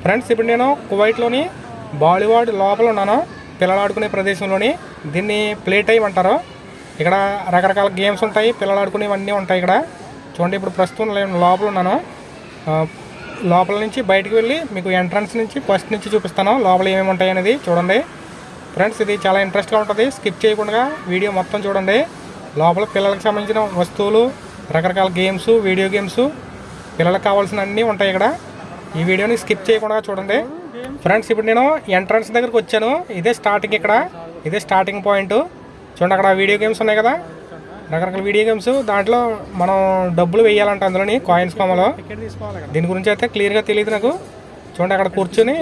Friends, ఇప్పుడు నేను కువైట్లోని బాలీవుడ్ లోపల ఉన్నాను, పిల్లలు ఆడుకునే ప్రదేశంలోని. దీన్ని ప్లే టైం అంటారు. ఇక్కడ రకరకాల గేమ్స్ ఉంటాయి, పిల్లలు ఆడుకునేవన్నీ ఉంటాయి ఇక్కడ. చూడండి, ఇప్పుడు ప్రస్తుతం నేను లోపల ఉన్నాను. లోపల నుంచి బయటకు వెళ్ళి మీకు ఎంట్రన్స్ నుంచి ఫస్ట్ నుంచి చూపిస్తాను లోపల ఏమేమి ఉంటాయి అనేది. చూడండి ఫ్రెండ్స్, ఇది చాలా ఇంట్రెస్ట్గా ఉంటుంది. స్కిప్ చేయకుండా వీడియో మొత్తం చూడండి. లోపల పిల్లలకు సంబంధించిన వస్తువులు, రకరకాల గేమ్స్, వీడియో గేమ్స్, పిల్లలకు కావాల్సిన అన్నీ ఉంటాయి ఇక్కడ. ఈ వీడియోని స్కిప్ చేయకుండా చూడండి. ఫ్రెండ్స్, ఇప్పుడు నేను ఎంట్రన్స్ దగ్గరకు వచ్చాను. ఇదే స్టార్టింగ్, ఇక్కడ ఇదే స్టార్టింగ్ పాయింట్. చూడండి, అక్కడ వీడియో గేమ్స్ ఉన్నాయి కదా, రకరకాల వీడియో గేమ్స్. దాంట్లో మనం డబ్బులు వేయాలంట అందులోని, కాయిన్స్ కొమ్మలో. దీని గురించి అయితే క్లియర్గా తెలియదు నాకు. చూడండి, అక్కడ కూర్చొని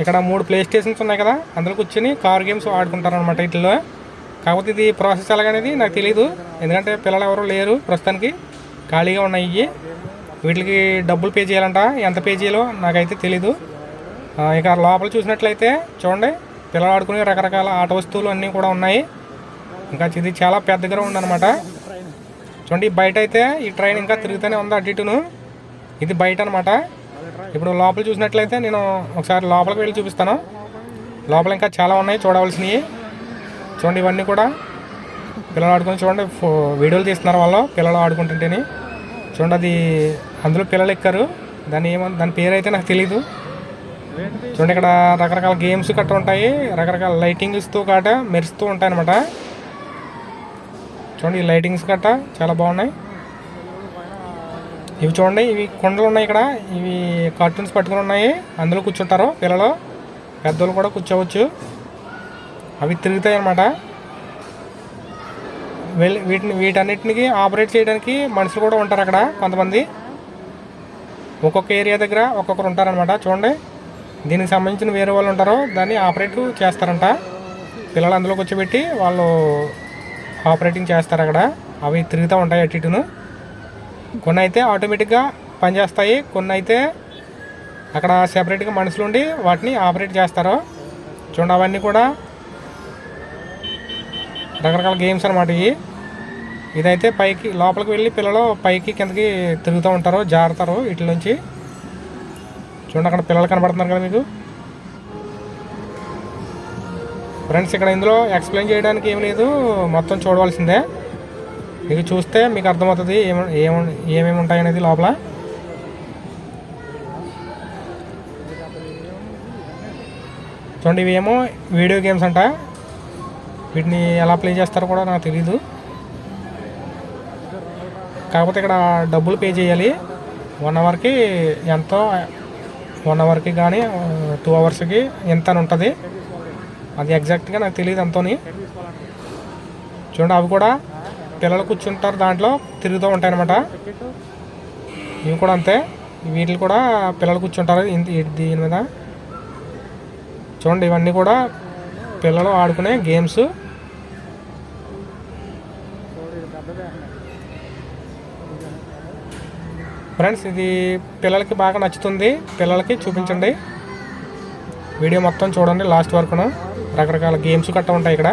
ఇక్కడ 3 ప్లే స్టేషన్స్ ఉన్నాయి కదా, అందులో కూర్చొని కార్ గేమ్స్ ఆడుకుంటారనమాట వీటిల్లో. కాకపోతే ఇది ప్రాసెస్ ఎలాగనేది నాకు తెలియదు, ఎందుకంటే పిల్లలు ఎవరు లేరు ప్రస్తుతానికి, ఖాళీగా ఉన్నాయి. వీటికి డబ్బులు పే చేయాలంట, ఎంత పే చేయాలో నాకైతే తెలీదు. ఇక లోపల చూసినట్లయితే చూడండి, పిల్లలు ఆడుకునే రకరకాల ఆట వస్తువులు అన్నీ కూడా ఉన్నాయి. ఇంకా ఇది చాలా పెద్ద గ్రౌండ్ అనమాట. చూడండి, బయట అయితే ఈ ట్రైన్ ఇంకా తిరుగుతూనే ఉంది అటు ఇటును. ఇది బయట అనమాట. ఇప్పుడు లోపల చూసినట్లయితే నేను ఒకసారి లోపలికి వెళ్ళి చూపిస్తాను. లోపల ఇంకా చాలా ఉన్నాయి చూడవలసినవి. చూడండి, ఇవన్నీ కూడా పిల్లలు ఆడుకుని. చూడండి, వీడియోలు తీస్తున్నారు వాళ్ళు పిల్లలు ఆడుకుంటుంటేని. చూడండి, అది అందులో పిల్లలు ఎక్కారు. దాని పేరు అయితే నాకు తెలీదు. చూడండి, ఇక్కడ రకరకాల గేమ్స్ గట్రా ఉంటాయి, రకరకాల లైటింగ్స్తో గట్ట మెరుస్తూ ఉంటాయి అనమాట. చూడండి, ఈ లైటింగ్స్ గట్ట చాలా బాగున్నాయి. ఇవి చూడండి, ఇవి కొండలు ఉన్నాయి ఇక్కడ. ఇవి కార్టూన్స్ పట్టుకుని ఉన్నాయి, అందులో కూర్చుంటారు పిల్లలు, పెద్దోళ్ళు కూడా కూర్చోవచ్చు. అవి తిరుగుతాయి అన్నమాట. వీటన్నిటికి ఆపరేట్ చేయడానికి మనుషులు కూడా ఉంటారు అక్కడ కొంతమంది. ఒక్కొక్క ఏరియా దగ్గర ఒక్కొక్కరు ఉంటారనమాట. చూడండి, దీనికి సంబంధించిన వేరే వాళ్ళు ఉంటారు, దాన్ని ఆపరేట్ చేస్తారంట. పిల్లలు అందులో కూర్చోబెట్టి వాళ్ళు ఆపరేటింగ్ చేస్తారు అక్కడ. అవి తిరుగుతూ ఉంటాయి అటు ఇటును. కొన్ని అయితే ఆటోమేటిక్గా పనిచేస్తాయి, కొన్ని అయితే అక్కడ సెపరేట్గా మనుషులు ఉండి వాటిని ఆపరేట్ చేస్తారు. చూడండి, అవన్నీ కూడా రకరకాల గేమ్స్ అనమాట. ఇదైతే పైకి లోపలికి వెళ్ళి పిల్లలు పైకి కిందకి తిరుగుతూ ఉంటారు, జారుతారు వీటి నుంచి. చూడండి, అక్కడ పిల్లలు కనబడుతున్నారు కదా మీకు. ఫ్రెండ్స్, ఇక్కడ ఇందులో ఎక్స్ప్లెయిన్ చేయడానికి ఏం లేదు, మొత్తం చూడవలసిందే. మీకు చూస్తే మీకు అర్థమవుతుంది ఏమేమి ఉంటాయనేది లోపల. చూడండి, ఇవేమో వీడియో గేమ్స్ అంట. వీటిని ఎలా ప్లే చేస్తారో కూడా నాకు తెలీదు. కాకపోతే ఇక్కడ డబ్బులు పే చేయాలి. 1 అవర్కి ఎంతో, 1 అవర్కి కానీ 2 అవర్స్కి ఎంత అని ఉంటుంది. అది ఎగ్జాక్ట్గా నాకు తెలియదు అంతోని. చూడండి, అవి కూడా పిల్లలు కూర్చుంటారు, దాంట్లో తిరుగుతూ ఉంటాయి అన్నమాట. ఇవి కూడా అంతే, వీటిని కూడా పిల్లలు కూర్చుంటారు దీని మీద. చూడండి, ఇవన్నీ కూడా పిల్లలు ఆడుకునే గేమ్స్. ఫ్రెండ్స్, ఇది పిల్లలకి బాగా నచ్చుతుంది, పిల్లలకి చూపించండి. వీడియో మొత్తం చూడండి లాస్ట్ వరకును. రకరకాల గేమ్స్ గట్రా ఉంటాయి ఇక్కడ.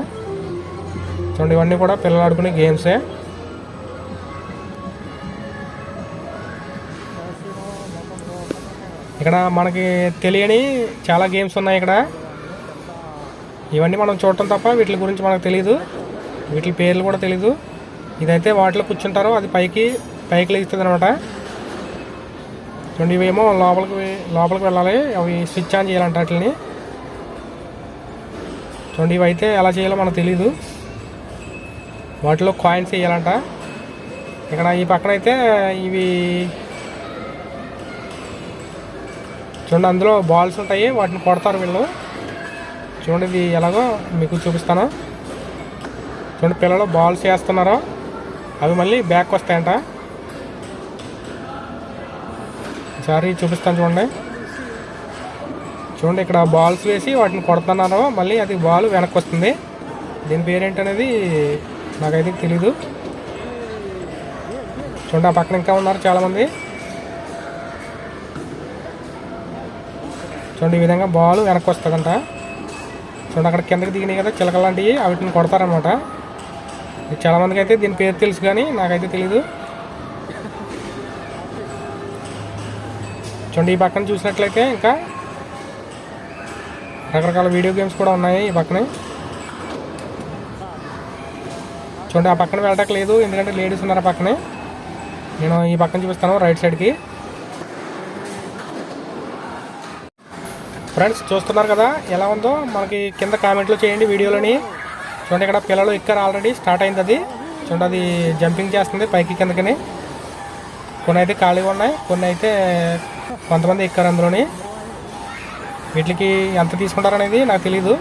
చూడండి, ఇవన్నీ కూడా పిల్లలు ఆడుకునే గేమ్సే. ఇక్కడ మనకి తెలియని చాలా గేమ్స్ ఉన్నాయి ఇక్కడ. ఇవన్నీ మనం చూడటం తప్ప వీటి గురించి మనకు తెలియదు, వీటి పేర్లు కూడా తెలీదు. ఇదైతే వాటిలో కూర్చుంటారో అది పైకి లేస్తుంది అనమాట. చూడండి, ఇవేమో లోపలికి వెళ్ళాలి, అవి స్విచ్ ఆన్ చేయాలంట వాటిని. చూడండి, ఇవైతే ఎలా చేయాలో మనకు తెలీదు, వాటిలో కాయిన్స్ వేయాలంట. ఇక్కడ ఈ పక్కన అయితే ఇవి చూడండి, అందులో బాల్స్ ఉంటాయి, వాటిని కొడతారు వీళ్ళు. చూడండి, ఇది ఎలాగో మీకు చూపిస్తాను. చూడండి, పిల్లలు బాల్స్ వేస్తున్నారు, అవి మళ్ళీ బ్యాక్ వస్తాయంట. ఒకసారి చూపిస్తాను చూడండి. చూడండి, ఇక్కడ బాల్స్ వేసి వాటిని కొడుతున్నారు, మళ్ళీ అది బాల్ వెనక్కి వస్తుంది. దీని పేరేంటనేది నాకైతే తెలీదు. చూడండి, ఆ పక్కన ఇంకా ఉన్నారు చాలామంది. చూడండి, ఈ విధంగా బాల్ వెనక్కి వస్తుందంట. చూడండి, అక్కడ కిందకి దిగినాయి కదా చిలకలు లాంటివి, వాటిని కొడతారనమాట. చాలామందికి అయితే దీని పేరు తెలుసు కానీ నాకైతే తెలీదు. చూడండి ఈ పక్కన చూసినట్లయితే ఇంకా రకరకాల వీడియో గేమ్స్ కూడా ఉన్నాయి ఈ పక్కనే. చూడండి ఆ పక్కన వెళ్ళటం లేదు ఎందుకంటే లేడీస్ ఉన్నారు ఆ పక్కనే. నేను ఈ పక్కన చూపిస్తాను రైట్ సైడ్కి. ఫ్రెండ్స్ చూస్తున్నారు కదా ఎలా ఉందో మనకి కింద కామెంట్లో చేయండి వీడియోలోని. చూడండి ఇక్కడ పిల్లలు ఎక్కారు, ఆల్రెడీ స్టార్ట్ అయింది అది. చూడండి అది జంపింగ్ చేస్తుంది పైకి కిందకి. కొన్ని అయితే ఖాళీగా ఉన్నాయి, కొన్ని అయితే కొంతమంది ఎక్కారు అందులోని. వీటికి ఎంత తీసుకుంటారు అనేది నాకు తెలీదు.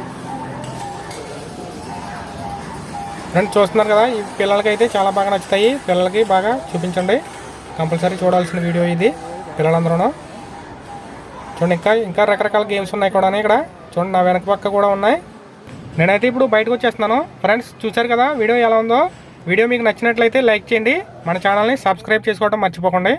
ఫ్రెండ్స్ చూస్తున్నారు కదా ఈ పిల్లలకి అయితే చాలా బాగా నచ్చుతాయి. పిల్లలకి బాగా చూపించండి, కంపల్సరీ చూడాల్సిన వీడియో ఇది పిల్లలందరూ. చూడండి ఇంకా రకరకాల గేమ్స్ ఉన్నాయి కూడా ఇక్కడ. చూడండి నా వెనక పక్క కూడా ఉన్నాయి. నేనైతే ఇప్పుడు బయటకు వచ్చేస్తున్నాను. ఫ్రెండ్స్ చూశారు కదా వీడియో ఎలా ఉందో. వీడియో మీకు నచ్చినట్లయితే లైక్ చేయండి, మన ఛానల్ని సబ్స్క్రైబ్ చేసుకోవడం మర్చిపోకండి.